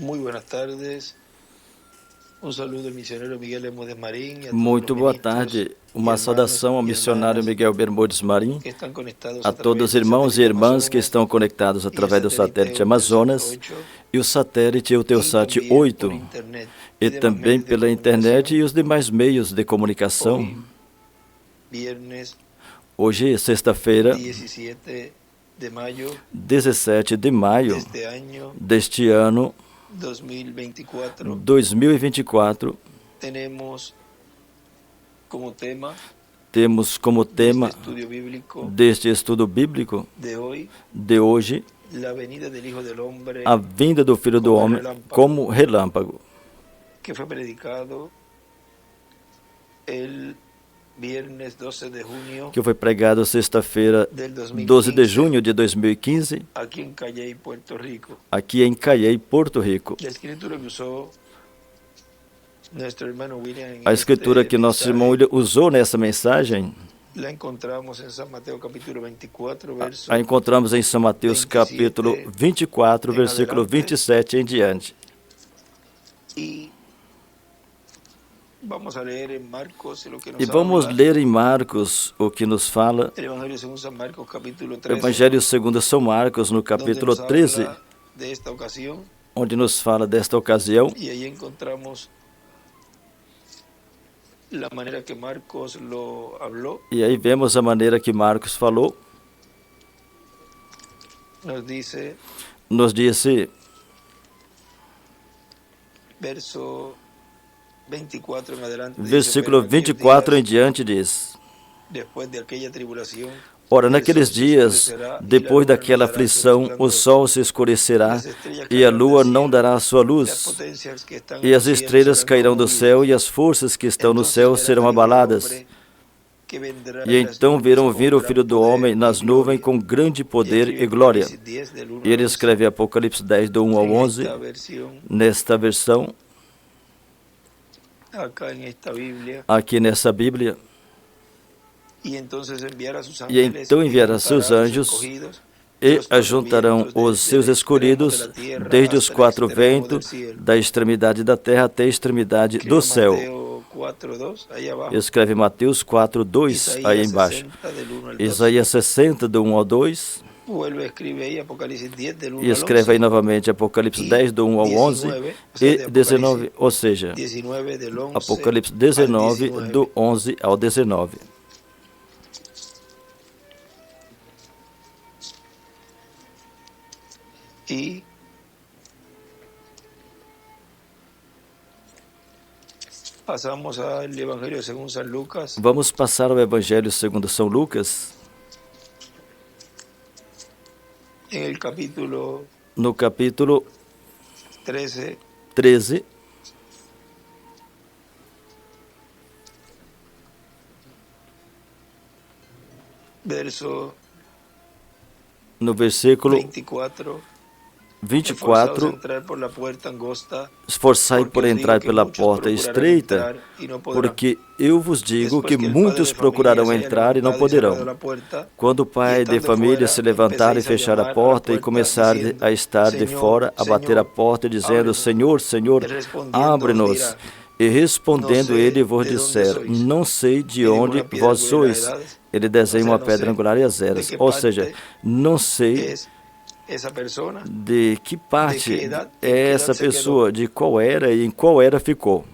Muy buenas tardes. Un saludo al misionero Miguel Bermúdez Marín y a todos los Muito boa ministros tarde. y Uma hermanos saudação ao y missionário hermanas Miguel Bermudes Marim, que están conectados a a todos través os del irmãos e satélite irmãs que Amazonas estão conectados y el através do satélite satélite Eutelsat Amazonas 8 e o satélite y Eutelsat también por 8 internet e y demás também medios de pela internet comunicación. e os demais meios de comunicação. Hoy, viernes Hoje, sexta-feira, 17 de mayo 17 de maio de este año deste ano 2024, 2024, tenemos como tema temos como de este tema estudio bíblico deste estudo bíblico de hoje la venida del Hijo del Hombre, a vinda do Filho do Homem como relâmpago, que foi predicado el viernes 12 de junio que foi pregado sexta-feira, del 12 de 2015, junho de 2015, aqui em Cayey, Puerto Rico. aqui em Cayey, Porto Rico. La escritura que usó nuestro hermano William en A escritura que nosso irmão William usou nessa mensagem, la encontramos en San Mateo capítulo 24, verso a encontramos em São Mateus 27 capítulo 24, versículo adelante. 27 em diante. Y vamos a leer en Marcos lo que nos E vamos habla ler em Marcos o que nos fala, el Evangelio según San Marcos capítulo o 13, Evangelho segundo São Marcos, no donde capítulo nos 13, habla de esta ocasión, onde nos fala desta ocasião, y ahí encontramos la manera que Marcos lo habló. e aí vemos a maneira que Marcos falou. Nos dice, verso 24 en adelante, versículo 24 em diante diz: depois de aquella tribulação, ora, naqueles dias, depois daquela aflição, o sol se escurecerá e a lua não dará a sua luz, e as estrelas cairão do céu e as forças que estão no céu serão abaladas. E então verão vir o Filho do Homem nas nuvens com grande poder e glória. E ele escreve Apocalipse 10, do 1 ao 11, nesta versão, aqui nessa Bíblia. E então enviará seus anjos e ajuntarão os seus escolhidos desde os quatro ventos, da extremidade da terra até a extremidade do céu. Escreve Mateus 4, 2 aí embaixo. Isaías 60, do 1 ao 2. E escreve aí novamente Apocalipse 10, do 1 ao 11 e 19, ou seja, Apocalipse 19, do 11 ao 19. E passamos ao Evangelho segundo São Lucas. Vamos passar ao Evangelho segundo São Lucas. No capítulo 13, no versículo 24, esforçai por entrar pela porta estreita, porque eu vos digo que muitos procurarão entrar e não poderão. Quando o pai de família se levantar e fechar a porta e começar a estar de fora, a bater a porta, dizendo, Senhor, Senhor, abre-nos. E respondendo ele vos disser, não sei de onde vós sois. Ele desenha uma pedra angular e as eras. Ou seja, não sei de que parte é essa pessoa, de qual era e em qual era ficou.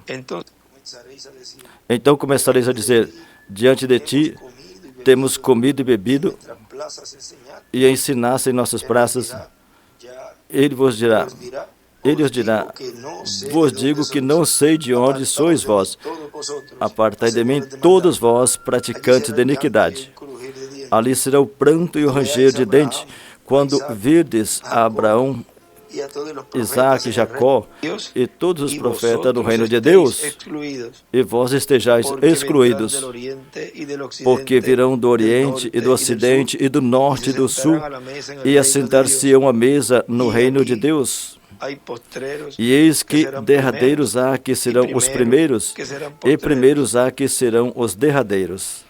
Então começareis a dizer, diante de ti temos comido e bebido e ensinaste em nossas praças. Ele os dirá, vos digo que não sei de onde sois vós. Apartai de mim todos vós, praticantes de iniquidade. Ali será o pranto e o ranger de dente, quando virdes a Abraão, Isaac, Jacó e todos os profetas no reino de Deus, e vós estejais excluídos, porque virão do Oriente e do Ocidente e do Norte e do Sul, e assentar-se-ão à mesa no reino de Deus. E eis que derradeiros há que serão os primeiros, e primeiros há que serão os derradeiros.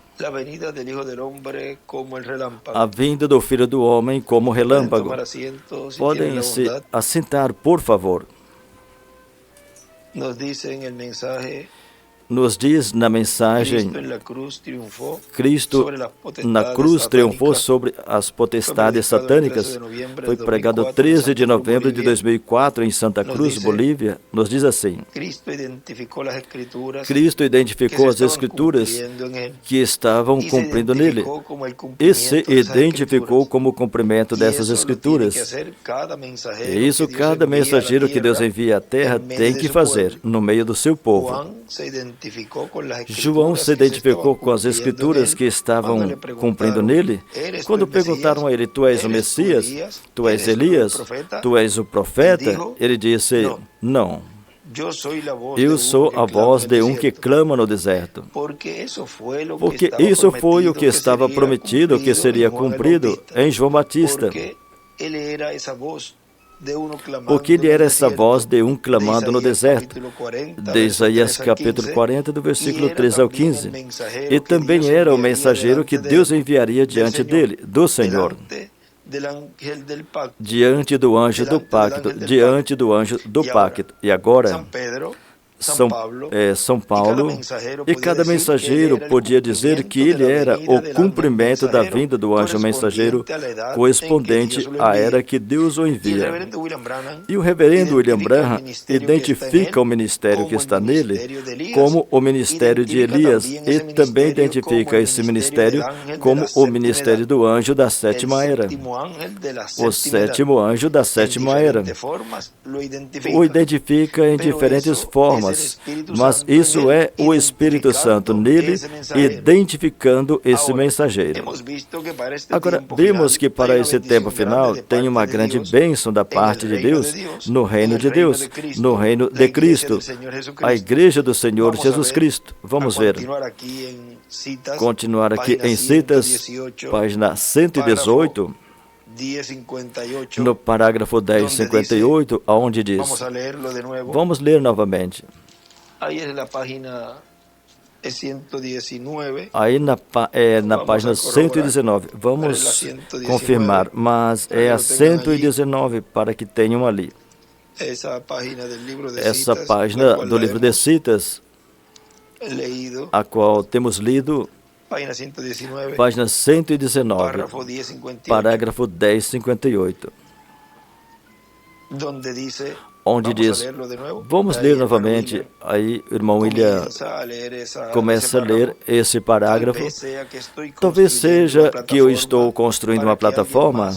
A vinda do Filho do Homem como relâmpago. Podem se assentar, por favor. nos diz na mensagem, Cristo na cruz triunfou sobre as potestades satânicas. Foi pregado 13 de novembro de 2004 em Santa Cruz, Bolívia. Nos diz assim: Cristo identificou as Escrituras que estavam cumprindo nele e se identificou como o cumprimento dessas Escrituras. E isso cada mensageiro que Deus envia à Terra tem que fazer no meio do seu povo. João se identificou com as Escrituras que estavam cumprindo nele. Quando perguntaram a ele: tu és o Messias? Tu és Elias? Tu és o profeta? Ele disse: não. Eu sou a voz de um que clama no deserto. Porque isso foi o que estava prometido, que seria cumprido em João Batista. Porque ele era essa voz de um clamando no deserto, de Isaías capítulo 40, do versículo 13 ao 15. E também era o mensageiro que Deus enviaria diante dele, do Senhor, diante do anjo do pacto, diante do anjo do pacto. E agora, São Paulo, e cada mensageiro podia dizer que ele era o cumprimento da vinda do anjo mensageiro correspondente à era que Deus o envia. E o reverendo William Branham identifica o ministério que está nele como o ministério de Elias e também identifica esse ministério como o ministério do anjo da sétima era. O sétimo anjo da sétima era. O identifica em diferentes formas, mas isso é o Espírito Santo nele identificando esse mensageiro. Agora, vimos que para esse tempo final tem uma grande bênção da parte de Deus no reino de Deus, no reino de Cristo, a Igreja do Senhor Jesus Cristo. Vamos ver. Continuar aqui em Citas, página 118. No parágrafo 1058, onde diz, vamos ler novamente. Aí na página 119, vamos confirmar, mas é a 119 para que tenham ali. Essa página do livro de Citas, a qual temos lido, página 119, parágrafo 1058, onde diz, vamos ler novamente. Aí o irmão William começa a ler esse parágrafo. Talvez seja que eu estou construindo uma plataforma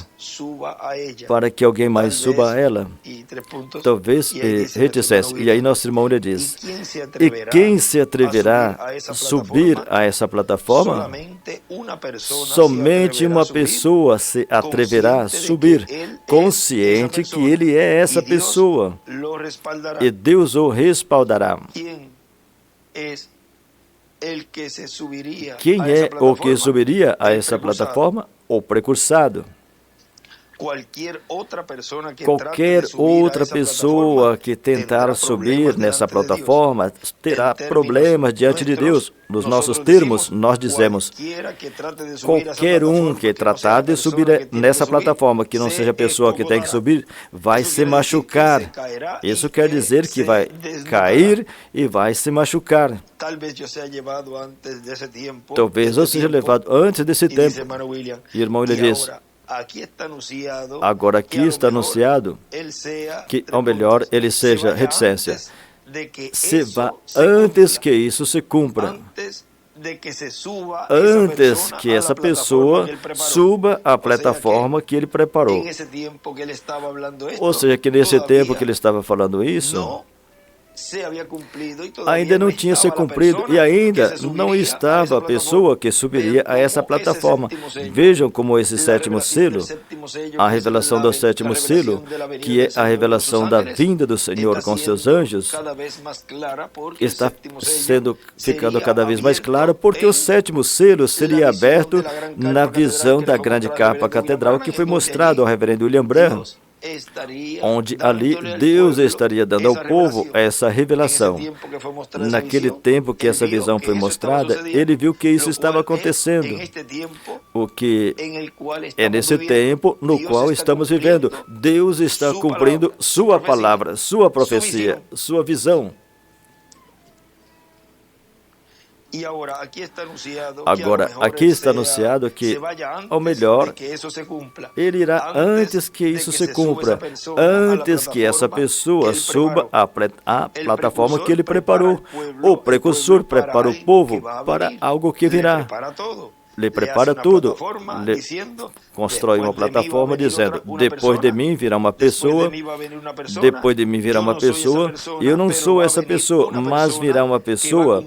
para que alguém mais suba a ela. Talvez reticesse. E aí nosso irmão William diz, e quem se atreverá a subir a essa plataforma? Somente uma pessoa se atreverá a subir, consciente que ele é essa pessoa. E Deus o respaldará. Quem é o que subiria a essa plataforma? O precursado. Qualquer outra pessoa que tentar subir nessa plataforma terá problemas diante de Deus. Nos nossos termos, nós dizemos, qualquer um que tratar de subir nessa plataforma, que não seja a pessoa que tem que subir, vai se machucar. Isso quer dizer que vai cair e vai se machucar. Talvez eu seja levado antes desse tempo. E o irmão William diz, agora aqui está anunciado que, ou melhor, ele seja reticência. Se vá antes que isso se cumpra. Antes que essa pessoa suba à plataforma que ele preparou. Ou seja, que nesse tempo que ele estava falando isso, ainda não tinha se cumprido e ainda não estava a pessoa que subiria a essa plataforma. Vejam como esse sétimo selo, a revelação do sétimo selo, que é a revelação da vinda do Senhor com seus anjos, está ficando cada vez mais clara, porque o sétimo selo seria aberto na visão da grande capa catedral que foi mostrado ao reverendo William Branham, onde ali Deus estaria dando ao povo essa revelação. Naquele tempo que essa visão foi mostrada, ele viu que isso estava acontecendo. O que é nesse tempo no qual estamos vivendo. Deus está cumprindo sua palavra, sua profecia, sua visão. Agora, aqui está anunciado que, ao melhor, ele irá antes que isso se cumpra, antes que essa pessoa suba à plataforma que ele preparou. O precursor prepara o povo para algo que virá. Ele prepara tudo, ele constrói uma plataforma dizendo, depois de mim virá uma pessoa, depois de mim virá uma pessoa, e eu não sou essa pessoa, mas virá uma pessoa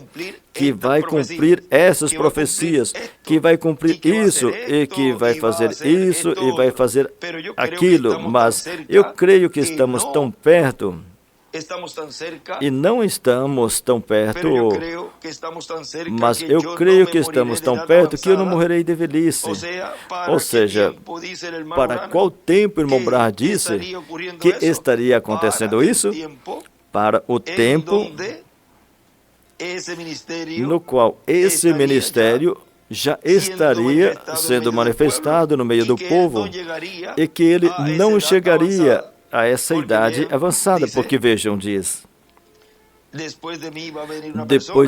que vai cumprir essas profecias, que vai cumprir isso, e que vai fazer isso, e vai fazer aquilo, mas eu creio que estamos tão perto, e não estamos tão perto, mas eu creio que estamos tão perto que eu não morrerei de velhice. Ou seja, para qual tempo o irmão Branham disse que estaria acontecendo isso? Para o tempo no qual esse ministério já estaria sendo manifestado no meio do povo e que ele não chegaria a essa idade avançada, porque vejam, diz, depois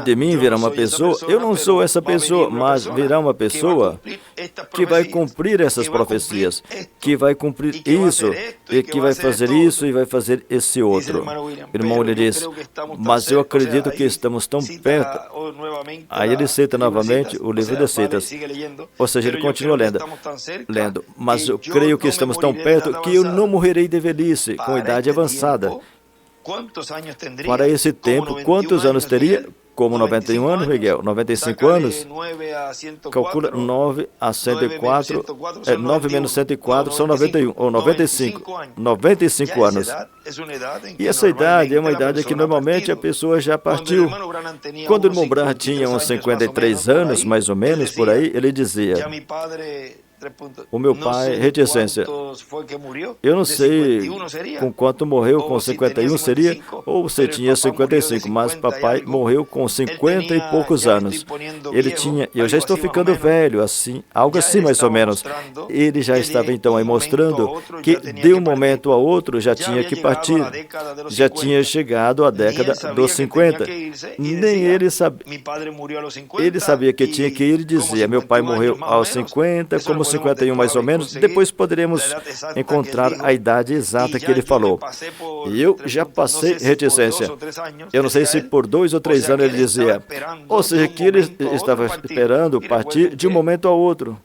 de mim virá uma pessoa, eu não sou essa pessoa, mas virá uma pessoa que vai cumprir essas profecias, que vai cumprir isso, e que vai fazer isso, e vai fazer esse outro. O irmão lhe diz, mas eu acredito que estamos tão perto. Aí ele cita novamente o livro de citas, ou seja, ele continua lendo, mas eu creio que estamos tão perto que eu não morrerei de velhice, com idade avançada. Para esse tempo, quantos anos teria? Como 91 anos, Miguel? 95 anos? Calcula 9 a 104, 9 menos 104 são 91, ou 95. 95 anos. E essa idade é uma idade que normalmente a pessoa já partiu. Quando o irmão Branham tinha uns 53 anos, mais ou menos, por aí, ele dizia, o meu pai, reticência, eu não sei com quanto morreu, com 51 seria, ou você tinha 55, mas papai morreu com 50 e poucos anos. Ele tinha, eu já estou ficando velho, assim, algo assim mais ou menos. Ele já estava então aí mostrando que de um momento a outro já tinha que partir, já tinha chegado à década dos 50. Nem ele sabia. Ele sabia que tinha que ir e dizia, meu pai morreu aos 50, como 51 mais ou menos, depois poderemos encontrar a idade exata que ele falou. E eu já passei reticência. Eu não sei se por 2 ou 3 anos ele dizia, ou seja, que ele estava esperando partir de um momento ao outro.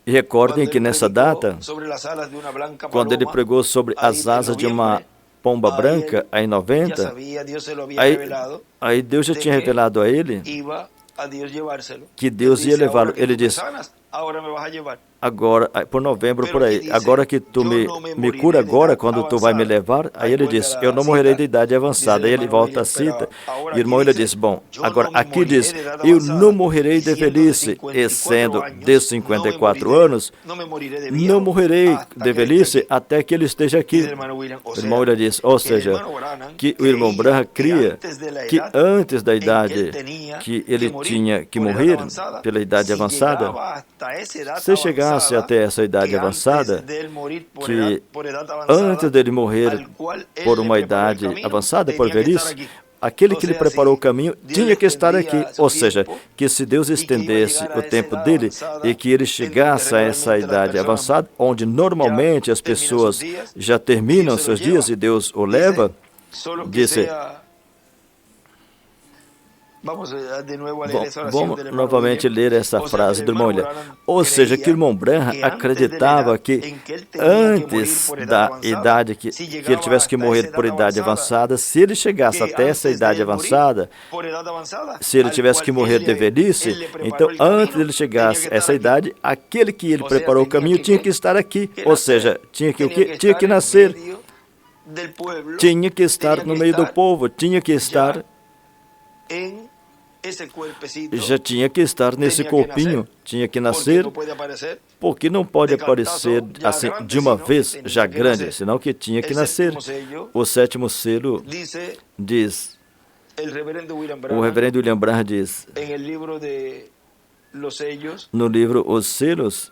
E recordem que nessa data, quando ele pregou sobre as asas de uma pomba branca, aí em 90, aí Deus já tinha revelado a ele que Deus ia levá-lo. Ele disse, agora, por novembro, por aí, agora que tu me cura agora, quando tu vai me levar, aí ele diz, eu não morrerei de idade avançada. Aí ele volta a cita, e o irmão ele diz, bom, agora aqui diz, eu não morrerei de velhice, e sendo de 54 anos, não morrerei de velhice até que ele esteja aqui. O irmão ele diz, ou seja, que o irmão Branham cria que antes da idade que ele tinha que morrer, pela idade avançada, se chegasse até essa idade avançada, que antes dele morrer por uma idade avançada, por velhice, aquele que lhe preparou o caminho tinha que estar aqui. Ou seja, que se Deus estendesse o tempo dele e que ele chegasse a essa idade avançada, onde normalmente as pessoas já terminam seus dias e Deus o leva, disse... Vamos novamente ler essa frase do irmão William. Ou seja, que o irmão Branham acreditava que antes da idade que ele tivesse que morrer por idade avançada, se ele chegasse até essa idade avançada, se ele tivesse que morrer de velhice, então antes de ele chegar a essa idade, aquele que ele preparou o caminho tinha que estar aqui. Ou seja, tinha que o quê? Tinha que nascer. Tinha que estar no meio do povo, tinha que estar... já tinha que estar nesse corpinho, tinha que nascer, porque não pode aparecer assim de uma vez já grande, senão que tinha que nascer. O sétimo selo diz, o reverendo William Branham diz, no livro Os Selos,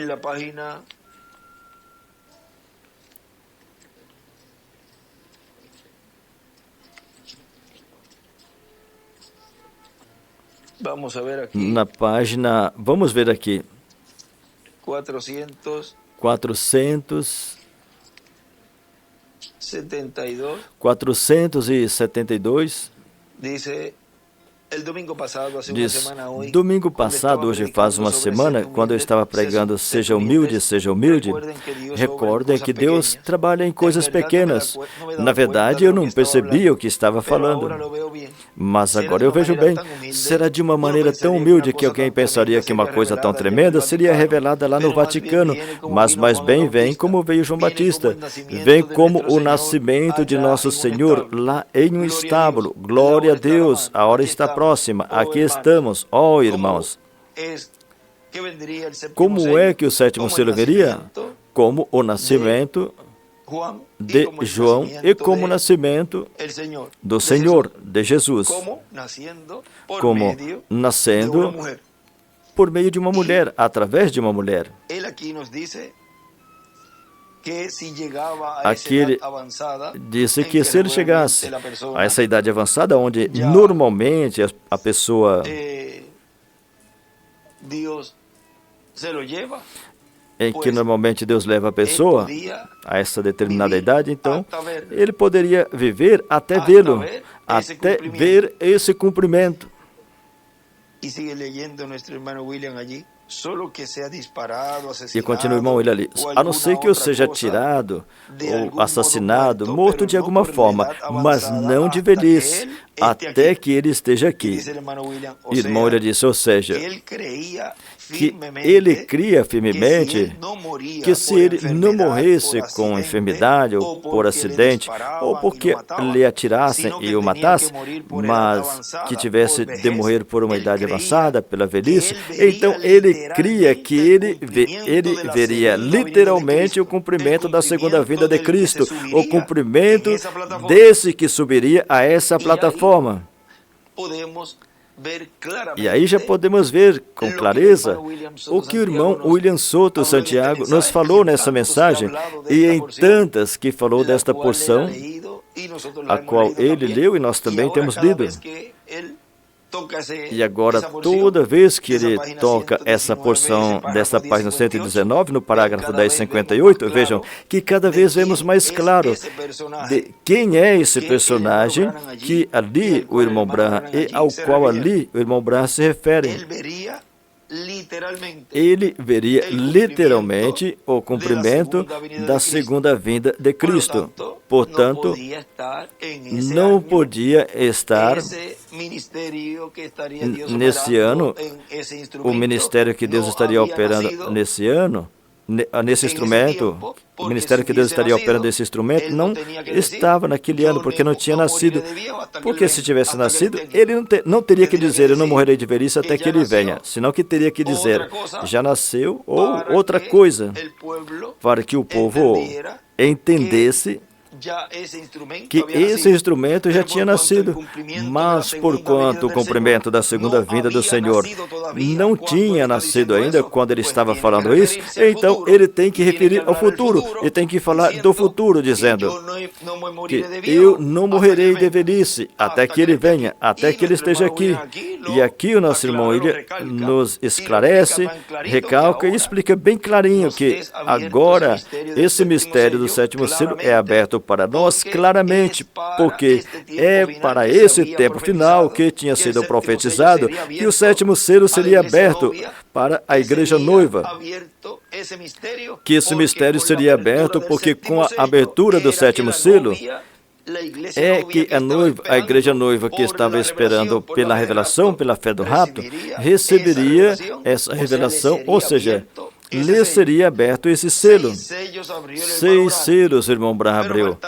na página na página, vamos ver aqui, 472, dice, diz, domingo passado, hoje faz uma semana, quando eu estava pregando seja humilde, recordem que Deus trabalha em coisas pequenas. Na verdade, eu não percebia o que estava falando, mas agora eu vejo bem. Será de uma maneira tão humilde que alguém pensaria que uma coisa tão tremenda seria revelada lá no Vaticano, mas mais bem vem como veio João Batista, vem como o nascimento de nosso Senhor lá em um estábulo. Glória a Deus, a hora está próxima, aqui estamos, ó irmãos. Como é que o sétimo selo viria? Como o nascimento de João e como o nascimento do Senhor, de Jesus. Como nascendo por meio de uma mulher, através de uma mulher. Aqui ele disse que se ele chegasse a essa idade avançada, onde normalmente a pessoa em que normalmente Deus leva a pessoa a essa determinada idade, então ele poderia viver até vê-lo, até ver esse cumprimento. E continua o irmão William ali, a não ser que eu seja tirado, ou assassinado, morto de alguma forma, mas não de velhice, até que ele esteja aqui. Irmão William disse, ou seja, que ele cria firmemente que se ele não morresse com enfermidade ou por acidente, ou porque lhe atirassem e o matassem, mas que tivesse de morrer por uma idade avançada, pela velhice, então ele cria que ele veria literalmente o cumprimento da segunda vinda de Cristo, o cumprimento desse que subiria a essa plataforma. E aí já podemos ver com clareza o que o irmão William Soto Santiago nos falou nessa mensagem e em tantas que falou desta porção, a qual ele leu e nós também temos lido. E agora, toda vez que ele toca essa porção dessa página 119, no parágrafo 1058, vejam que cada vez vemos mais claro de quem é esse personagem que ali o irmão Branham e ao qual ali o irmão Branham se refere. Ele veria literalmente o cumprimento da segunda vinda de Cristo. Portanto, não podia estar nesse ano, o ministério que Deus estaria operando nesse ano, nesse instrumento, o ministério que Deus estaria operando nesse instrumento não estava naquele ano, porque não tinha nascido. Porque se tivesse nascido, ele não teria que dizer, eu não morrerei de velhice até que ele venha, senão que teria que dizer, já nasceu, ou outra coisa, para que o povo entendesse que esse instrumento já tinha nascido, mas porquanto o cumprimento da segunda vinda do Senhor não tinha nascido ainda quando ele estava falando isso, então ele tem que referir ao futuro, e tem que falar do futuro, dizendo que eu não morrerei de velhice até que ele venha, até que ele esteja aqui. E aqui o nosso irmão William nos esclarece, recalca e explica bem clarinho que agora esse mistério do sétimo selo é aberto para nós claramente, porque é para esse tempo final que tinha sido profetizado que o sétimo selo seria aberto para a igreja noiva, que esse mistério seria aberto porque com a abertura do sétimo selo é que a igreja noiva que estava esperando pela revelação, pela fé do rapto, receberia essa revelação, ou seja, lhe seria aberto esse selo. 6 selos, irmão Branham abriu,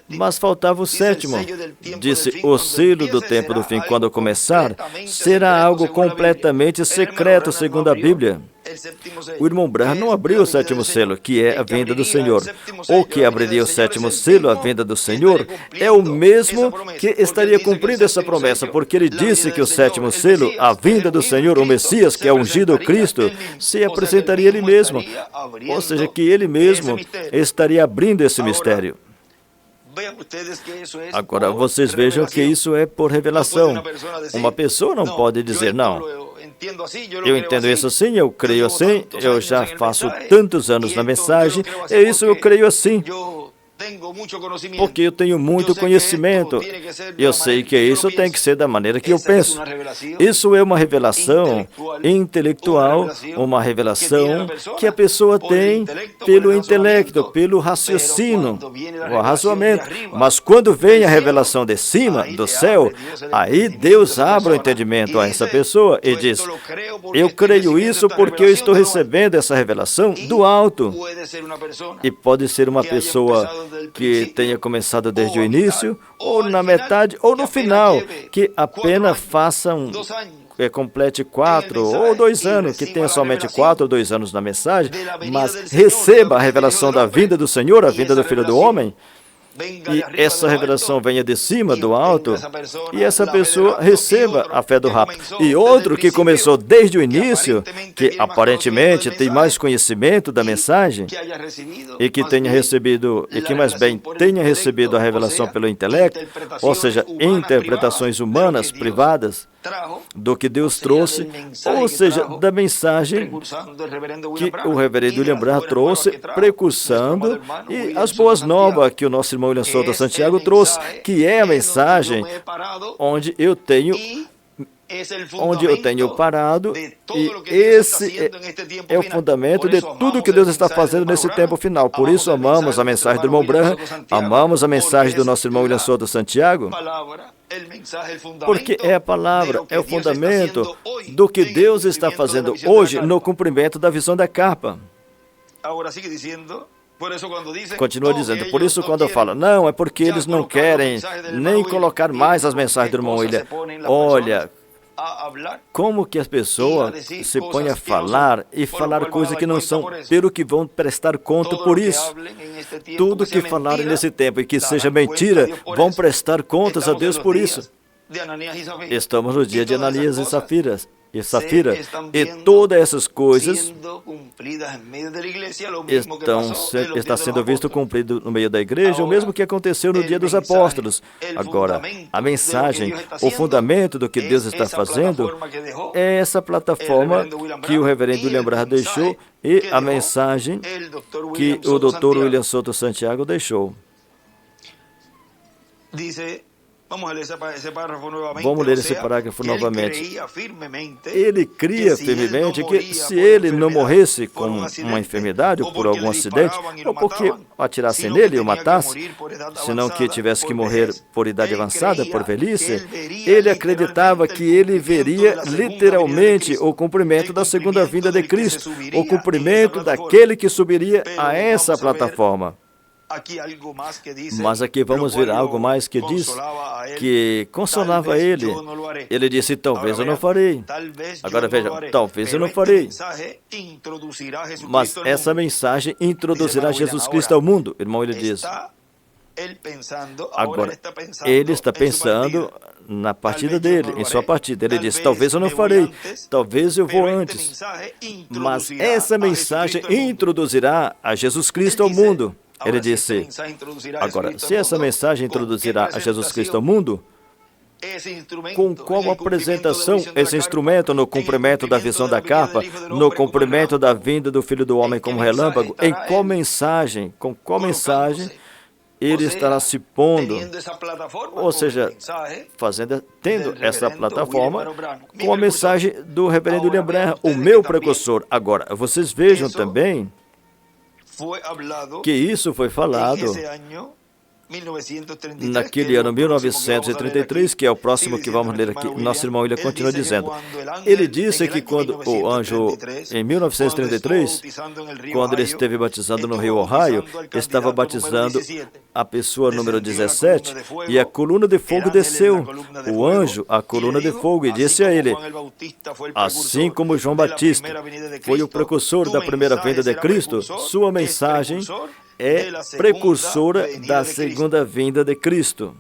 mas faltava o sétimo. Disse, o selo do tempo do fim, quando começar, será algo completamente secreto, segundo a Bíblia. O irmão Branham não abriu o sétimo selo, que é a vinda do Senhor. O que abriria o sétimo selo, a vinda do Senhor, é o mesmo que estaria cumprindo essa promessa, porque ele disse que o sétimo selo, a vinda do Senhor, o Messias, que é ungido Cristo, se apresentaria ele mesmo. Ou seja, que ele mesmo estaria abrindo esse mistério. Agora, vocês vejam que isso é por revelação. Uma pessoa não pode dizer, não, eu entendo isso assim, eu creio assim, eu já faço tantos anos na mensagem, e isso eu creio assim. Porque eu tenho muito conhecimento. Eu sei que isso tem que ser da maneira que eu penso. Isso é uma revelação intelectual, uma revelação que a pessoa tem pelo intelecto, pelo raciocínio, o arrazoamento. Mas quando vem a revelação de cima, do céu, aí Deus abre o entendimento a essa pessoa e diz, eu creio isso porque eu estou recebendo essa revelação do alto. E pode ser uma pessoa que tenha começado desde o início, ou na metade, ou no final, que apenas complete 4 ou 2 anos, que tenha somente 4 ou 2 anos na mensagem, mas receba a revelação da vinda do Senhor, a vinda do Filho do Homem, e essa revelação venha de cima, do alto, e essa pessoa receba a fé do rapto. E outro que começou desde o início, que aparentemente tem mais conhecimento da mensagem, e que tenha recebido, e que mais bem tenha recebido a revelação pelo intelecto, ou seja, interpretações humanas, privadas, do que Deus trouxe, ou seja, da mensagem que o reverendo William Branham trouxe, precursando, e as boas novas que o nosso irmão William Souto Santiago trouxe, que é a mensagem onde eu tenho parado, e esse é o fundamento de tudo que Deus está fazendo nesse tempo final. Por isso amamos a mensagem do irmão Branham, amamos a mensagem do nosso irmão William Souto Santiago, porque é a palavra, é o fundamento do que Deus está fazendo hoje no cumprimento da visão da carpa. Continua dizendo, por isso quando eu falo, não, é porque eles não querem nem colocar mais as mensagens do irmão William. Olha, como que as pessoas se põem a falar e falar coisas que não são, pelo que vão prestar conta por isso. Tudo que falarem nesse tempo e que seja mentira, vão prestar contas a Deus por isso. Estamos no dia de Ananias e Safira, e todas essas coisas está sendo visto cumprido no meio da igreja, o mesmo que aconteceu no dia dos apóstolos. Agora, a mensagem, o fundamento do que Deus está fazendo é essa plataforma que o reverendo William Branham deixou e a mensagem que o Dr. William Souto Santiago deixou. Vamos ler esse parágrafo novamente. Ele cria firmemente que se ele não morresse com uma enfermidade ou por algum acidente, ou porque atirassem nele e o matassem, senão que tivesse que morrer por idade avançada, por velhice, ele acreditava que ele veria literalmente o cumprimento da segunda vinda de Cristo, o cumprimento daquele que subiria a essa plataforma. Mas aqui vamos ver algo mais que diz, que consolava ele. Ele disse, talvez eu não farei. Agora veja, talvez eu não farei. Mas essa mensagem introduzirá Jesus Cristo ao mundo. Irmão, ele diz. Agora, ele está pensando na partida dele, em sua partida. Ele diz, talvez eu não farei, talvez eu vou antes. Mas essa mensagem introduzirá a Jesus Cristo ao mundo. Ele disse, agora, se essa mensagem introduzirá a Jesus Cristo ao mundo, com qual apresentação esse instrumento no cumprimento da visão da carpa, no cumprimento da vinda do Filho do Homem como relâmpago, em qual mensagem, com qual mensagem ele estará se pondo, ou seja, tendo essa plataforma com a mensagem do reverendo William Branham, o meu precursor. Agora, vocês vejam também que isso foi falado naquele ano 1933, que é o próximo que vamos ler aqui. Nosso irmão William continua dizendo. Ele disse que quando o anjo, em 1933, quando ele esteve batizando no rio Ohio, estava batizando a pessoa número 17, e a coluna de fogo desceu. O anjo, a coluna de fogo, e disse a ele, assim como João Batista foi o precursor da primeira vinda de Cristo, sua mensagem é precursora da segunda vinda de Cristo.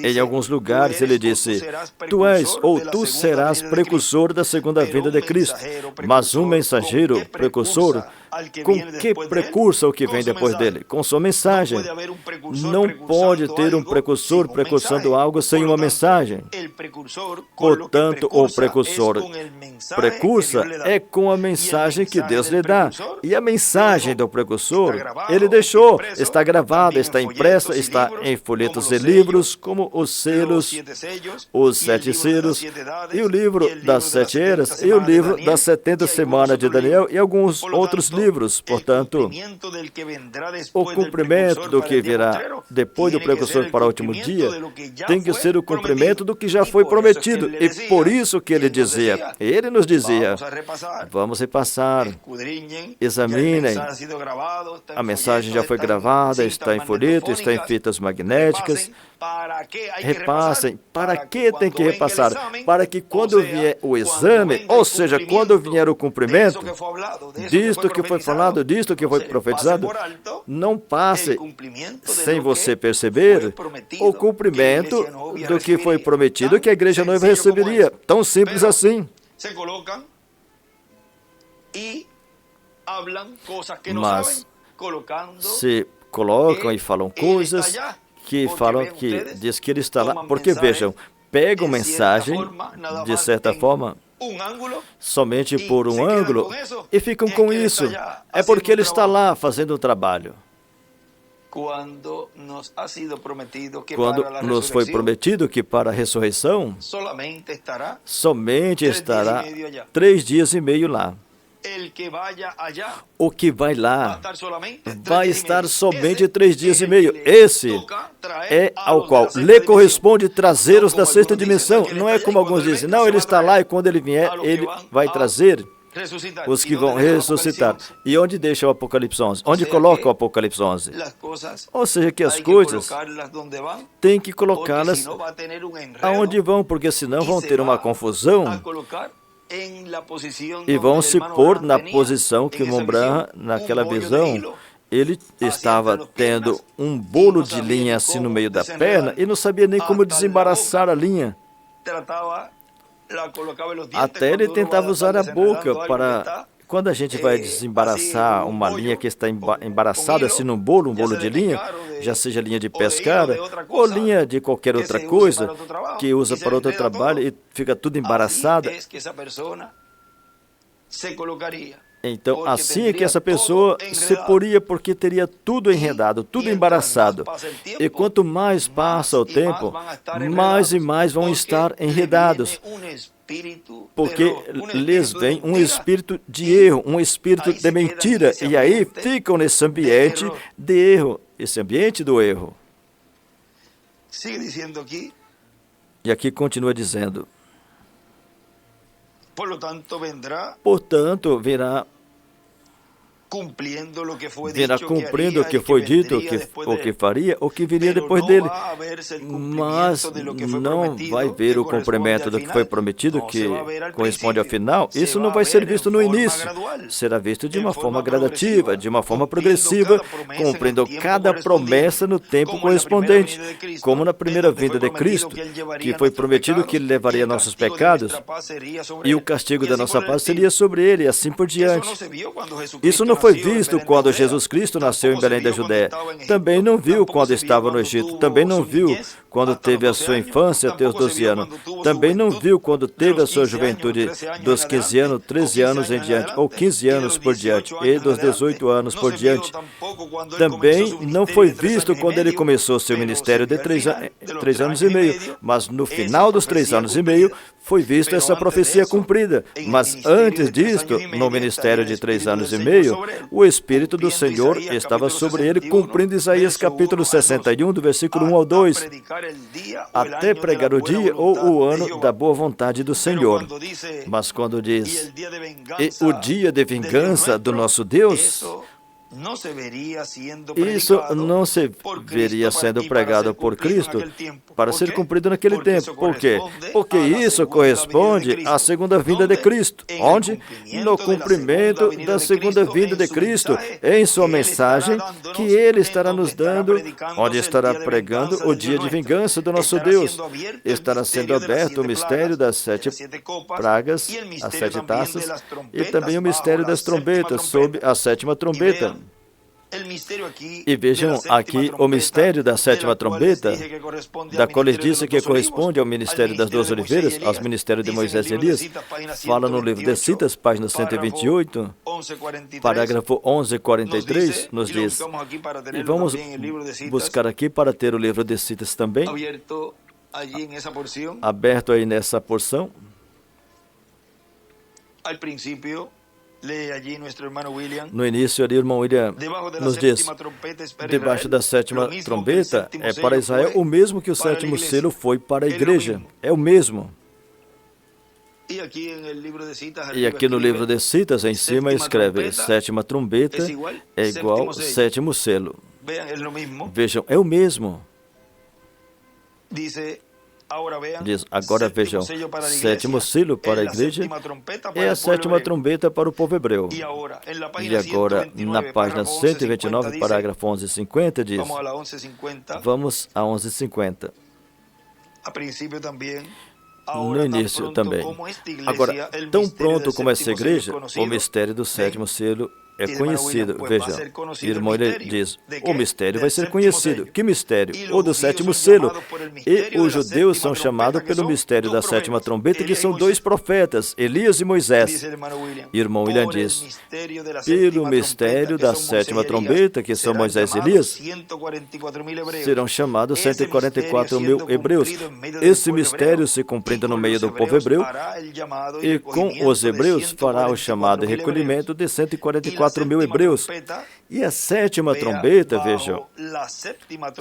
Em alguns lugares ele disse, tu és ou tu serás precursor da segunda vinda de Cristo. Mas um mensageiro precursor, com que precursa o que vem depois dele? Com sua mensagem. Não pode ter um precursor precursando algo sem uma mensagem. Portanto, o precursor precursa é com a mensagem que Deus lhe dá. E a mensagem do precursor, ele deixou, está gravada, está impressa, está em folhetos e livros, como os selos, os 7 selos, e o livro das 7 eras, e o livro das 70 semanas de Daniel, e alguns outros livros. Portanto, o cumprimento do que virá depois do precursor para o último dia tem que ser o cumprimento do que já foi prometido. E por isso que ele dizia, ele nos dizia, vamos repassar, examinem, a mensagem já foi gravada, está em folheto, está em fitas magnéticas, repassem. Para que tem que repassar? Para que quando vier o exame, ou seja, quando vier o cumprimento disto que foi falado, disto que foi profetizado, não passe sem você perceber o cumprimento do que foi prometido que a igreja noiva receberia. Tão simples assim. Mas se colocam e falam coisas que falam que diz que ele está lá, porque vejam, pegam mensagem, de certa forma, somente por um ângulo, e ficam com isso. É porque ele está lá fazendo o trabalho. Quando nos foi prometido que para a ressurreição, somente estará 3 dias e meio lá. O que vai lá vai estar somente 3 dias e meio. Esse é ao qual lhe corresponde trazer os da sexta dimensão. Não é como alguns dizem, não, ele está lá e quando ele vier, ele vai trazer os que vão ressuscitar. E onde deixa o Apocalipse 11? Onde coloca o Apocalipse 11? Ou seja, que as coisas tem que colocá-las aonde vão, porque senão vão ter uma confusão e vão se pôr na posição que Mombran, naquela visão, ele estava tendo um bolo de linha assim no meio da perna e não sabia nem como desembaraçar a linha. Até ele tentava usar a boca para... Quando a gente vai desembaraçar uma linha que está embaraçada assim num bolo, um bolo de linha, já seja linha de pescar ou linha de qualquer outra coisa que usa para outro trabalho e fica tudo embaraçada. Então, assim é que essa pessoa se poria, porque teria tudo enredado, tudo embaraçado. E quanto mais passa o tempo, mais e mais vão estar enredados. Porque lhes vem um espírito de erro, um espírito de mentira, e aí ficam nesse ambiente de erro, esse ambiente do erro. E aqui continua dizendo, portanto, virá cumprindo o que foi dito, o que faria, o que viria depois dele. Mas não vai ver o cumprimento do que foi prometido, que corresponde ao final. Isso não vai ser visto no início. Será visto de uma forma gradativa, de uma forma progressiva, cumprindo cada promessa no tempo correspondente. Como na primeira vinda de Cristo, que foi prometido que ele levaria nossos pecados e o castigo da nossa paz seria sobre ele, e assim por diante. Isso não foi visto quando Jesus Cristo nasceu em Belém da Judéia. Também não viu quando estava no Egito. Também não viu quando teve a sua infância até os 12 anos. Também não viu quando teve a sua juventude dos 15 anos, 13 anos em diante, ou 15 anos por diante, e dos 18 anos por diante. Também não foi visto quando ele começou seu ministério de 3 anos e meio. Mas no final dos 3 anos e meio, foi visto essa profecia cumprida. Mas antes disto, no ministério de 3 anos e meio, o Espírito do Senhor estava sobre ele, cumprindo Isaías capítulo 61, do versículo 1 ao 2, até pregar o dia ou o ano da boa vontade do Senhor. Mas quando diz, e o dia de vingança do nosso Deus, Isso não se veria sendo pregado por Cristo para ser cumprido naquele tempo. Por quê? Porque isso corresponde à segunda vinda de Cristo. Onde? No cumprimento da segunda vinda de Cristo, em sua mensagem que Ele estará nos dando, onde estará pregando o dia de vingança do nosso Deus. Estará sendo aberto o mistério das 7 pragas, as 7 taças, e também o mistério das trombetas, sob a 7ª trombeta. E vejam aqui o mistério da 7ª trombeta, da qual lhes disse que corresponde ao ministério das 2 oliveiras, aos ministérios de Moisés e Elias. Fala no livro de Citas, página 128, parágrafo 1143, nos diz, e vamos buscar aqui para ter o livro de Citas também, aberto aí nessa porção. No início, ali, o irmão William nos diz, debaixo da 7ª trombeta, é para Israel o mesmo que o 7º selo foi para a igreja. É o mesmo. E aqui no livro de Citas, em cima, escreve, 7ª trombeta é igual ao 7º selo. Vejam, é o mesmo. Diz, agora vejam, 7º selo para a igreja é a 7ª trombeta para o povo hebreu. E agora, na página 129, parágrafo 1150, diz, vamos a 1150. No início também. Agora, tão pronto como essa igreja, o mistério do 7º selo é conhecido. Vejam, irmão, ele diz, o mistério vai ser conhecido. Que mistério? O do 7º selo. E os judeus são chamados pelo mistério da 7ª trombeta, que são 2 profetas, Elias e Moisés. Irmão William diz, pelo mistério da 7ª trombeta, que são Moisés e Elias, serão chamados 144.000 hebreus. Esse mistério se cumprindo no meio do povo hebreu, e com os hebreus fará o chamado recolhimento de 144.000 hebreus. E a 7ª trombeta, vejam,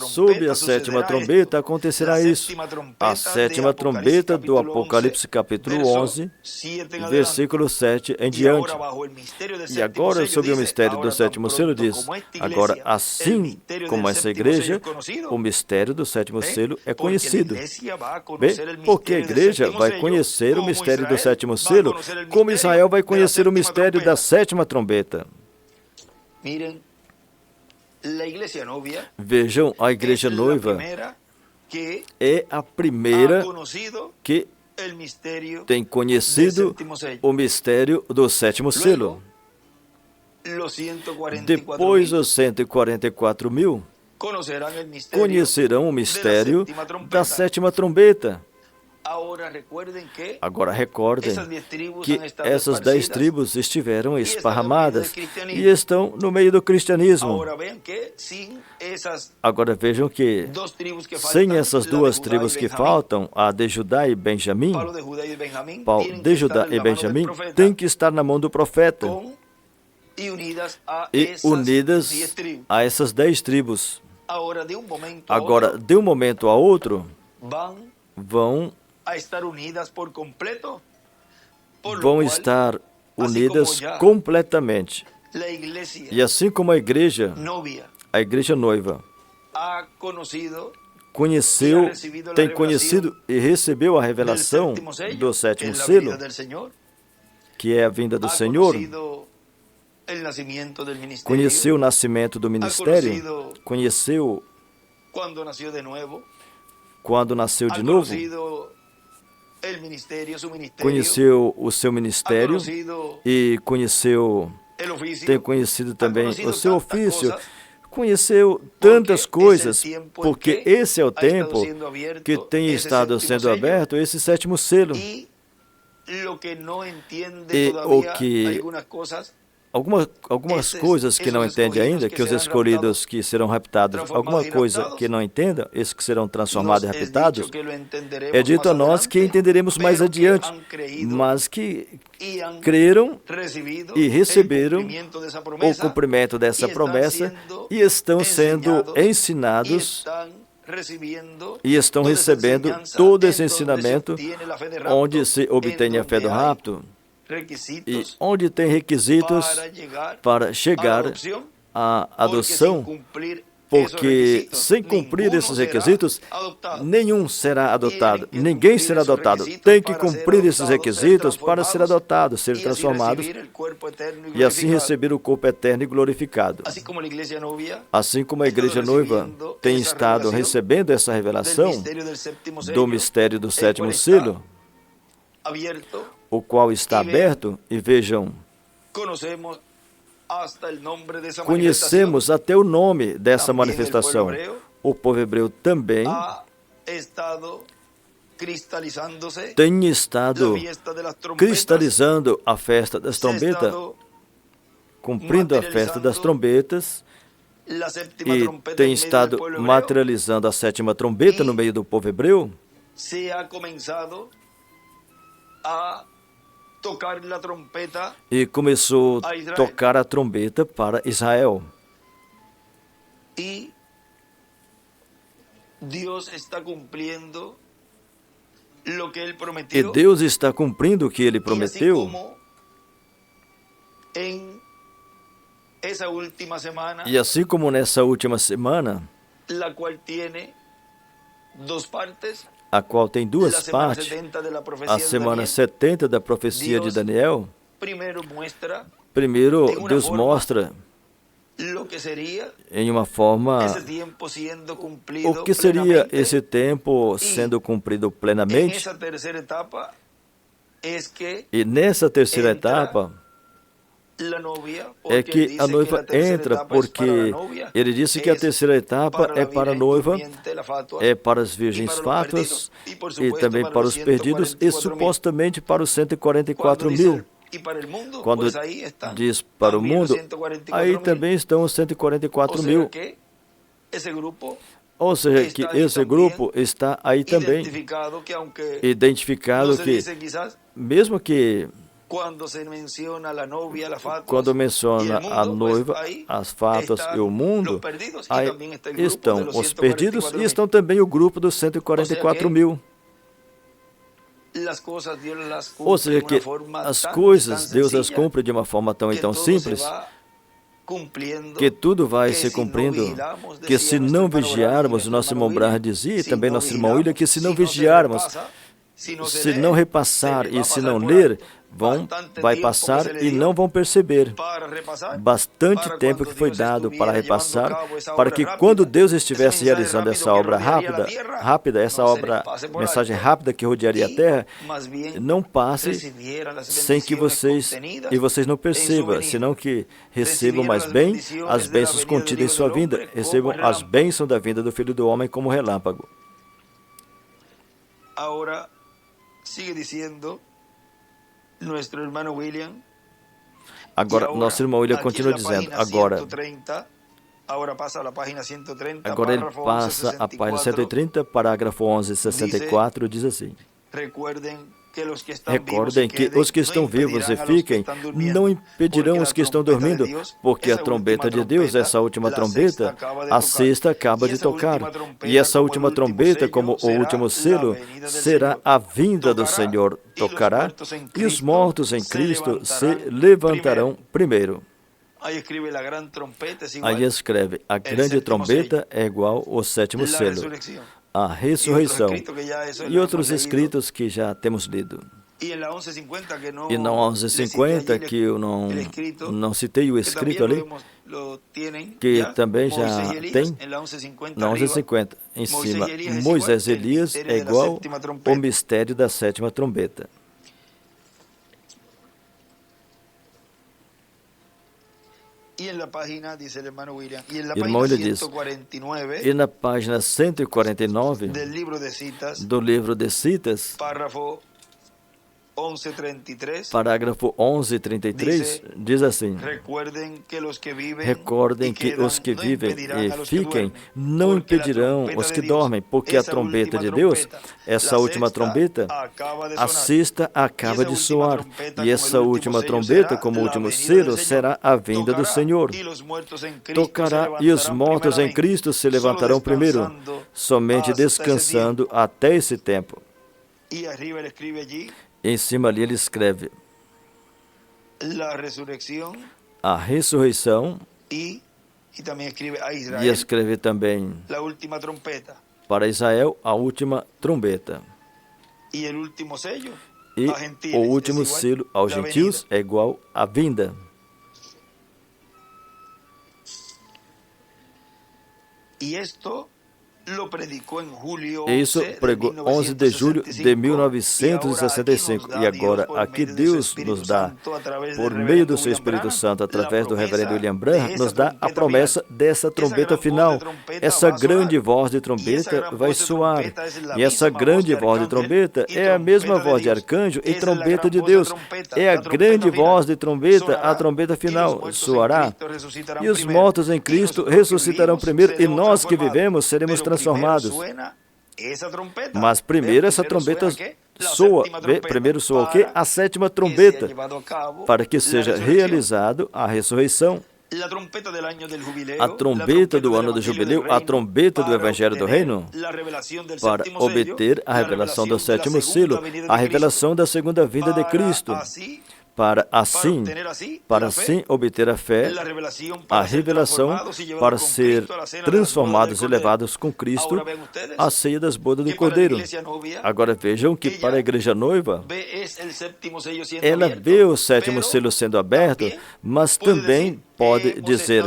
sob a 7ª trombeta acontecerá isso. A 7ª trombeta do Apocalipse capítulo 11, versículo 7 em diante. E agora, sob o mistério do 7º selo, diz, agora, assim como essa igreja, o mistério do 7º selo é conhecido. Bem, porque a igreja vai conhecer o mistério do 7º selo, como Israel vai conhecer o mistério da 7ª trombeta. Vejam, a igreja noiva é a primeira que tem conhecido o mistério do 7º selo. Depois, os 144.000 conhecerão o mistério da 7ª trombeta. Agora recordem que essas 10 tribos estiveram esparramadas e estão no meio do cristianismo. Agora vejam que, sem essas 2 tribos que faltam, a de Judá e Benjamim, Paulo de Judá e Benjamim, tem que estar na mão do profeta e unidas a essas 10 tribos. Agora, de um momento a outro, vão estar unidas completamente. E assim como a igreja noiva conheceu, tem conhecido e recebeu a revelação do 7º selo, que é a vinda do Senhor, conheceu o nascimento do ministério, conheceu quando nasceu de novo, conheceu o seu ministério e tem conhecido também o seu ofício, conheceu tantas coisas, porque esse é o tempo que tem estado sendo aberto, esse 7º selo. E o que algumas coisas que não entende ainda, que os escolhidos que serão raptados, alguma coisa que não entendam, esses que serão transformados e raptados, é dito a nós que entenderemos mais adiante, mas que creram e receberam o cumprimento dessa promessa e estão sendo ensinados e estão recebendo todo esse ensinamento onde se obtém a fé do rapto, e onde tem requisitos para chegar a adoção, porque sem cumprir esses requisitos, nenhum será adotado, ninguém será adotado. Tem que cumprir esses requisitos para ser adotado, ser transformados e assim receber o corpo eterno e glorificado. Assim como a igreja noiva tem estado recebendo essa revelação do mistério do sétimo selo, o qual está aberto, e vejam, conhecemos até o nome dessa manifestação. O povo hebreu também tem estado cristalizando a festa das trombetas, cumprindo a festa das trombetas, e tem estado materializando a sétima trombeta no meio do povo hebreu. E começou a tocar a trombeta para Israel. E Deus está cumprindo o que Ele prometeu. E assim como nessa última semana, a qual tem duas partes, a semana 70 da profecia de Daniel, primeiro Deus mostra em uma forma o que seria esse tempo sendo cumprido plenamente. E nessa terceira etapa é que a noiva entra, porque ele disse que a terceira etapa é para a noiva, é para as virgens fátuas e também para os perdidos e supostamente para os 144 mil. Quando diz para o mundo, aí também estão os 144 mil. Ou seja, que esse grupo está aí também, identificado que, mesmo que quando menciona a noiva, as fatas e o mundo, aí estão os perdidos e estão também o grupo dos 144 mil. Ou seja, que as coisas Deus as cumpre de uma forma tão e tão simples, que tudo vai se cumprindo, que se não vigiarmos, o nosso irmão Brahma dizia, e também nosso irmão William, que se não vigiarmos, se não repassar e se não ler, vai passar e não vão perceber. Bastante tempo que foi dado para repassar, para que quando Deus estivesse realizando essa obra rápida, essa obra, mensagem rápida que rodearia a terra, não passe sem que vocês não percebam, senão que recebam mais bem as bênçãos contidas em sua vinda, recebam as bênçãos da vinda do Filho do Homem como relâmpago. Agora, sigue dizendo Agora, nosso irmão William continua dizendo, agora ele passa a página 130, parágrafo 1164, diz assim: Recordem que os que estão vivos e fiquem não impedirão os que estão dormindo, porque a trombeta de Deus, essa última trombeta, a sexta acaba de tocar. E essa última trombeta, como o último selo, será a vinda do Senhor. Tocará, e os mortos em Cristo se levantarão primeiro. Aí escreve, a grande trombeta é igual ao sétimo selo, a ressurreição, e outros escritos que já temos lido. E na 1150, que eu não citei o escrito ali, que também já tem, na 1150, em cima, Moisés e Elias é igual ao mistério da sétima trombeta. Irmão, ele diz, e na página 149 do livro de Citas, parágrafo 1133, diz assim: Recordem que os que vivem e fiquem não impedirão os que dormem, porque a trombeta de Deus, essa última trombeta, a sexta acaba de soar, e essa última trombeta, como último selo, será a vinda do Senhor. Tocará, e os mortos em Cristo se levantarão primeiro, somente descansando até esse tempo. Em cima ali ele escreve a ressurreição E escreve também para Israel a última trombeta. E o último selo aos gentios é igual à vinda. Isso pregou 11 de julho de 1965. E agora, aqui Deus nos dá, por meio do seu Espírito Santo, através do reverendo William Branham, nos dá a promessa dessa trombeta final. Essa grande voz de trombeta vai soar. E essa grande voz de trombeta é a mesma voz de arcanjo e trombeta de Deus. É a grande voz de trombeta, a trombeta final soará. E os mortos em Cristo ressuscitarão primeiro, e nós que vivemos seremos transformados. Mas primeiro essa trombeta soa. Primeiro soa o quê? A sétima trombeta, para que seja realizado a ressurreição. A trombeta do ano do jubileu, a trombeta do Evangelho do Reino, para obter a revelação do sétimo selo, a revelação da segunda vinda de Cristo. Para assim obter a fé, a revelação, para ser transformados e levados com Cristo à ceia das bodas do Cordeiro. Agora vejam que para a igreja noiva, ela vê o sétimo selo sendo aberto, mas também pode dizer: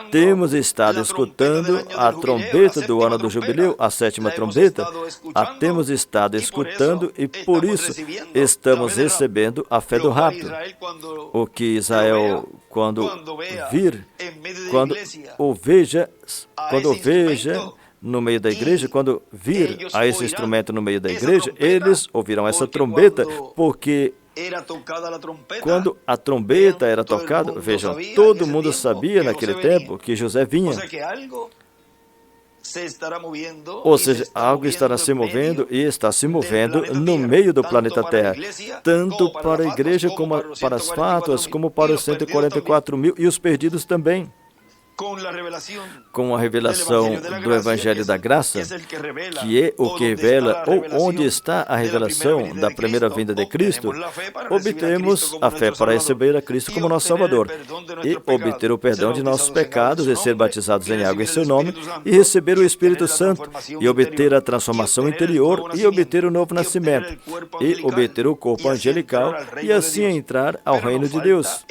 temos estado escutando a trombeta do ano do jubileu, a sétima trombeta, a temos estado escutando e por isso estamos recebendo a fé do rapto. O que Israel, quando o veja no meio da igreja, quando vir a esse instrumento no meio da igreja, eles ouvirão essa trombeta, porque quando a trombeta era tocada, vejam, todo mundo sabia naquele tempo que José vinha. Ou seja, algo estará se movendo e está se movendo no meio do planeta Terra, tanto para a igreja como para as fátuas, como para os 144 mil e os perdidos também. Com a revelação do Evangelho da Graça, que é o que revela, ou onde está a revelação da primeira vinda de Cristo, obtemos a fé para receber a Cristo como nosso Salvador, e obter o perdão de nossos pecados, e ser batizados em água em seu nome, e receber o Espírito Santo, e obter a transformação interior, e obter o novo nascimento, e obter o corpo angelical, e assim entrar ao reino de Deus.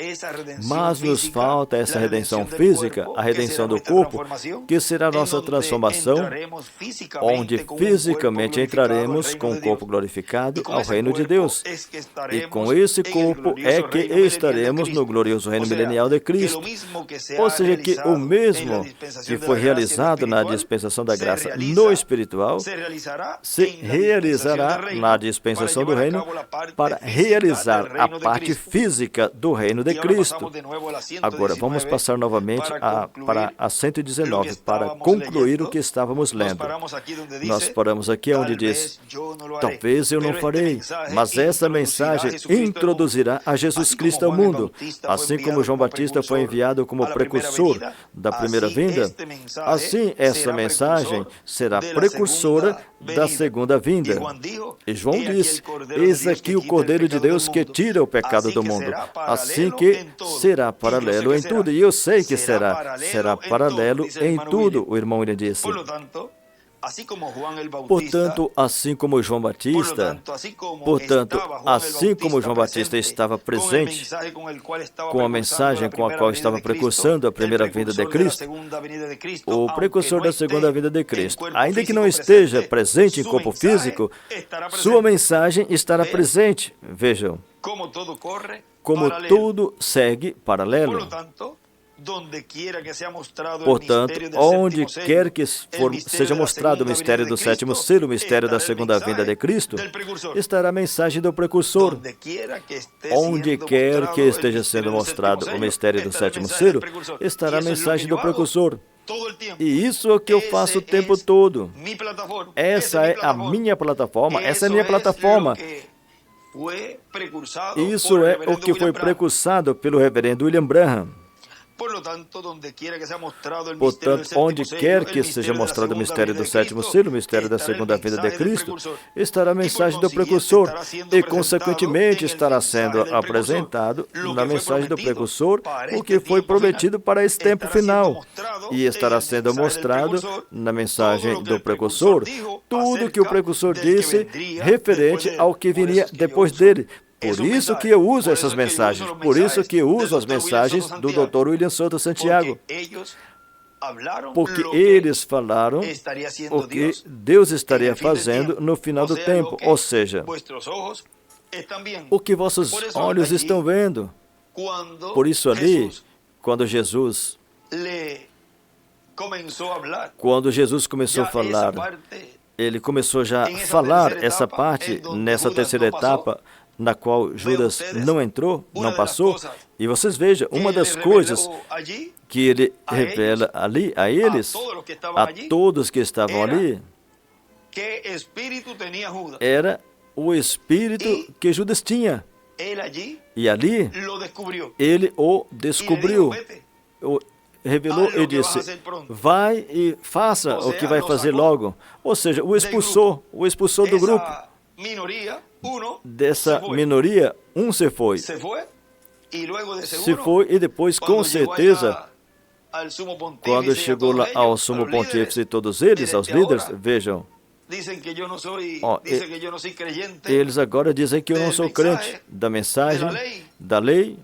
Mas nos falta essa redenção física, a redenção do corpo, que será a nossa transformação, onde fisicamente entraremos com o corpo glorificado ao reino de Deus. E com esse corpo é que estaremos no glorioso reino milenial de Cristo. Ou seja, que o mesmo que foi realizado na dispensação da graça no espiritual, se realizará na dispensação do reino para realizar a parte física do reino de Cristo. Agora, vamos passar novamente para a 119, para concluir o que estávamos lendo. Nós paramos aqui onde diz: talvez eu não farei, mas essa mensagem introduzirá a Jesus Cristo ao mundo. Assim como João Batista foi enviado como precursor da primeira vinda, assim essa mensagem será precursora da segunda vinda. E João disse: eis aqui o Cordeiro de Deus que tira o pecado do mundo. Assim que será paralelo em tudo. E eu sei que será paralelo em tudo, o irmão William disse. Portanto, assim como João Batista estava presente com a mensagem com a qual estava precursando a primeira vinda de Cristo, o precursor da segunda vinda de Cristo, ainda que não esteja presente em corpo físico, sua mensagem estará presente. Vejam, como tudo segue paralelo. Portanto, onde quer que seja mostrado o mistério do sétimo selo, o mistério da segunda vinda de Cristo, estará a mensagem do precursor. Onde quer que esteja sendo mostrado o mistério do sétimo selo, estará a mensagem do precursor. E isso é o que eu faço o tempo todo. Essa é a minha plataforma, essa é a minha plataforma. Isso é o que foi precursado pelo reverendo William Branham. Portanto, onde quer que seja mostrado o mistério do sétimo selo, o mistério da segunda vinda de Cristo, estará a mensagem do precursor e, consequentemente, estará sendo apresentado na mensagem do precursor o que foi prometido para esse tempo final. E estará sendo mostrado na mensagem do precursor tudo que o precursor disse referente ao que viria depois dele. Por isso que eu uso essas mensagens, por isso que eu uso as mensagens do Dr. William Souto Santiago, porque eles falaram o que Deus estaria fazendo no final do tempo, ou seja, o que vossos olhos estão vendo. Por isso ali, quando Jesus começou a falar, ele começou já a falar essa parte nessa terceira etapa, na qual Judas não entrou, não passou. E vocês vejam, uma das coisas que ele revela ali a eles, a todos que estavam ali, era o espírito que Judas tinha. E ali, ele o descobriu, revelou e disse, vai e faça o que vai fazer logo. Ou seja, o expulsou do grupo. Dessa minoria, se foi. E depois, com certeza, quando chegou lá ao sumo pontífice e todos eles, aos líderes, vejam, eles agora dizem que eu não sou crente da mensagem, da lei,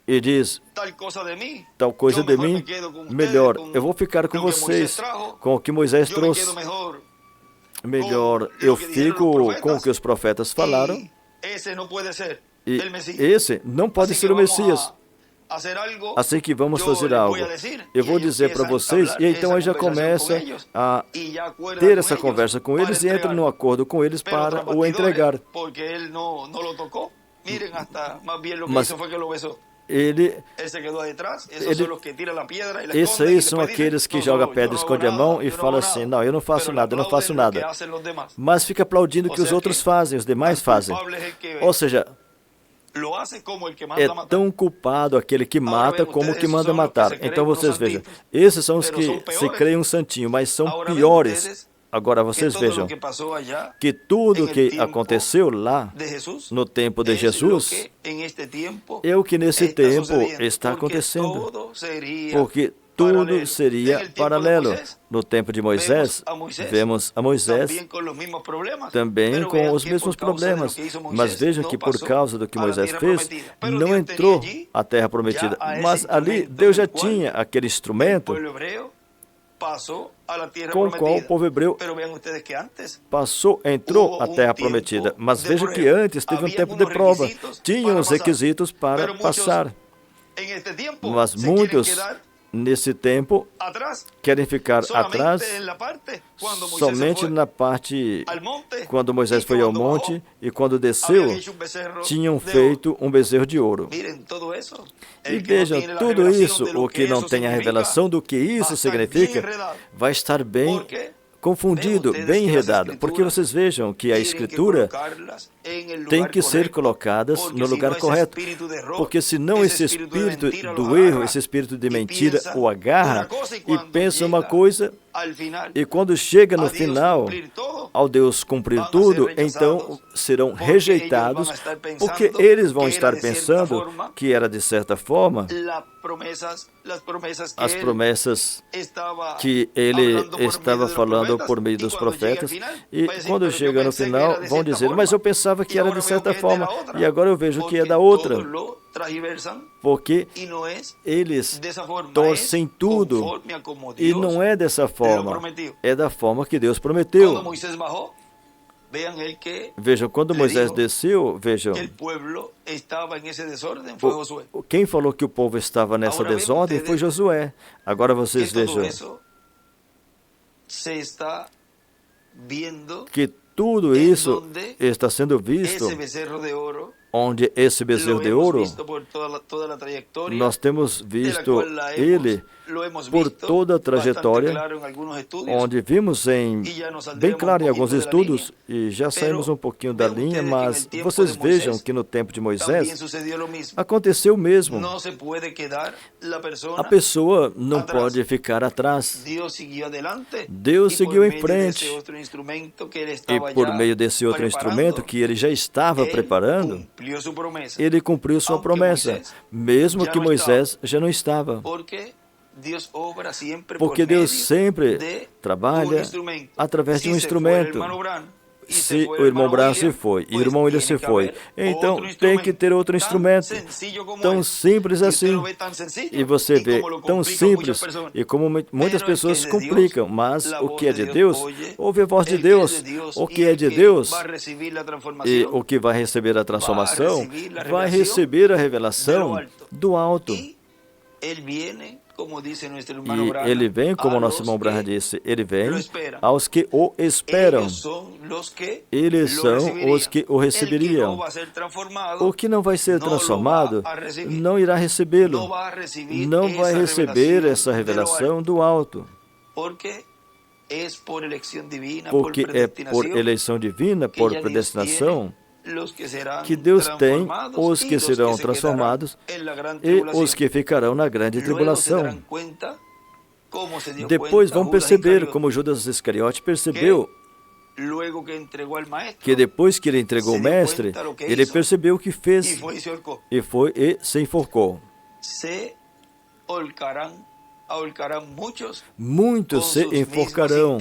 e diz tal coisa de mim, melhor, eu vou ficar com vocês, com o que Moisés trouxe. Melhor, eu fico com o que os profetas falaram, e esse não pode ser o Messias. Assim que vamos fazer algo. Eu vou dizer para vocês, e então aí já começa a ter essa conversa com eles e entra num acordo com eles para o entregar. Mas esses aí são aqueles que jogam a pedra, escondem a mão e falam assim, não, eu não faço nada, eu não faço nada. Mas fica aplaudindo o que os outros fazem, os demais fazem. Ou seja, é tão culpado aquele que mata como o que manda matar. Então vocês vejam, esses são os que se creem um santinho, mas são piores. Agora vocês vejam que tudo o que aconteceu lá no tempo de Jesus é o que nesse tempo está acontecendo, porque tudo seria paralelo. No tempo de Moisés, vemos a Moisés também com os mesmos problemas, mas vejam que por causa do que Moisés fez, não entrou à terra prometida, mas ali Deus já tinha aquele instrumento com o qual o povo hebreu entrou à terra prometida. Mas veja que antes teve um tempo de prova, tinham os requisitos para passar. Mas muitos, nesse tempo, querem ficar atrás, somente na parte quando Moisés foi ao monte e quando desceu, tinham feito um bezerro de ouro. E vejam, tudo isso, o que não tem a revelação do que isso significa, vai estar bem confundido, bem enredado, porque vocês vejam que a Escritura tem que ser colocadas no lugar correto, porque senão esse espírito do erro, esse espírito de mentira o agarra e pensa uma coisa, e quando chega no final, ao Deus cumprir tudo, então serão rejeitados, porque eles vão estar pensando que era de certa forma as promessas que ele estava falando por meio dos profetas, e quando chega no final, vão dizer, mas eu pensava que era de certa forma, e agora eu vejo que é da outra, porque eles torcem tudo, e não é dessa forma, é da forma que Deus prometeu. Vejam, quando Moisés desceu, vejam, quem falou que o povo estava nessa desordem foi Josué. Agora vocês vejam que tudo isso está sendo visto, onde esse bezerro de ouro, nós temos visto ele por toda a trajetória, onde vimos bem claro em alguns estudos, e já saímos um pouquinho da linha, mas vocês vejam que no tempo de Moisés aconteceu o mesmo. A pessoa não pode ficar atrás. Deus seguiu em frente, e por meio desse outro instrumento que ele já estava preparando, ele cumpriu sua promessa, mesmo que Moisés já não estava. Porque Deus sempre trabalha através de um instrumento. Se o irmão Branham se foi e o irmão William se foi, então tem que ter outro instrumento. Tão simples assim. E você vê, tão simples, e como muitas pessoas complicam, mas o que é de Deus, ouve a voz de Deus. O que é de Deus, e o que vai receber a transformação, vai receber a revelação do alto. E ele vem, como o nosso irmão Branham disse, ele vem aos que o esperam. Eles são os que o receberiam. O que não vai ser transformado não irá recebê-lo. Não vai receber essa revelação do alto. Porque é por eleição divina, por predestinação, que Deus tem os que serão transformados e os que ficarão na grande tribulação. Depois vão perceber, como Judas Iscariote percebeu, que depois que ele entregou o Mestre, ele percebeu o que fez e se enforcou. Muitos se enforcarão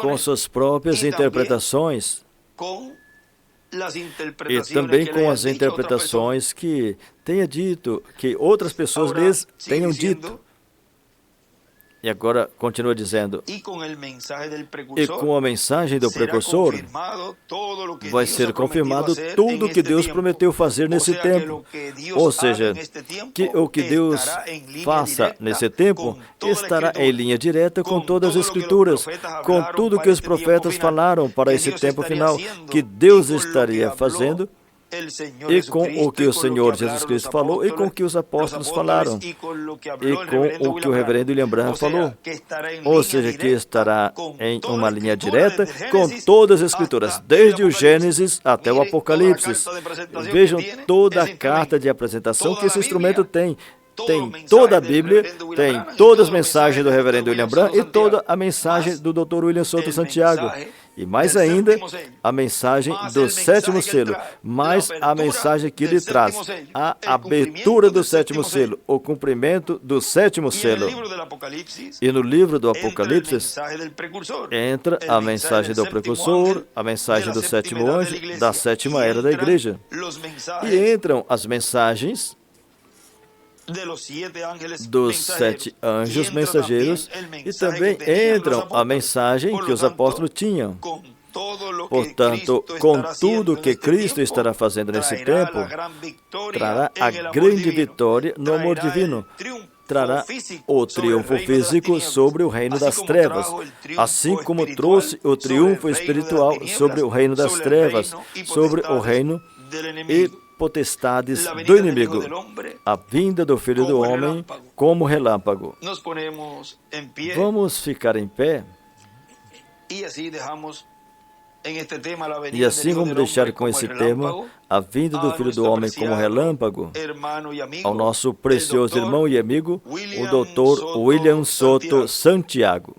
com suas próprias interpretações e também com as interpretações que tenha dito, que outras pessoas lhes tenham dito. E agora continua dizendo, e com a mensagem do precursor vai ser confirmado tudo o que Deus prometeu fazer nesse tempo. Ou seja, que o que Deus faça nesse tempo estará em linha direta com todas as Escrituras, com tudo que os profetas falaram para esse tempo final, que Deus estaria fazendo, e com o que o Senhor Jesus Cristo falou, e com o que os apóstolos falaram, e com o que o reverendo William Branham falou. Ou seja, que estará em uma linha direta com todas as Escrituras, desde o Gênesis até o Apocalipse. Vejam toda a carta de apresentação que esse instrumento tem. Tem toda a Bíblia, tem todas as mensagens do reverendo William Branham e toda a mensagem do Dr. William Souto Santiago. E mais ainda, a mensagem do sétimo selo, mais a mensagem que ele traz, a abertura do sétimo selo, o cumprimento do sétimo selo. E no livro do Apocalipse entra a mensagem do precursor, a mensagem do sétimo anjo, da sétima era da igreja. E entram as mensagens dos 7 anjos mensageiros, e também entram a mensagem que os apóstolos tinham. Portanto, com tudo que Cristo estará fazendo nesse tempo, trará a grande vitória no amor divino, trará o triunfo físico sobre o reino das trevas, assim como trouxe o triunfo espiritual sobre o reino das trevas, sobre o reino e potestades do inimigo, a vinda do Filho do Homem como relâmpago. Vamos ficar em pé. E assim vamos deixar com esse tema a vinda do Filho do Homem como relâmpago ao nosso precioso irmão e amigo, o Dr. William Souto Santiago.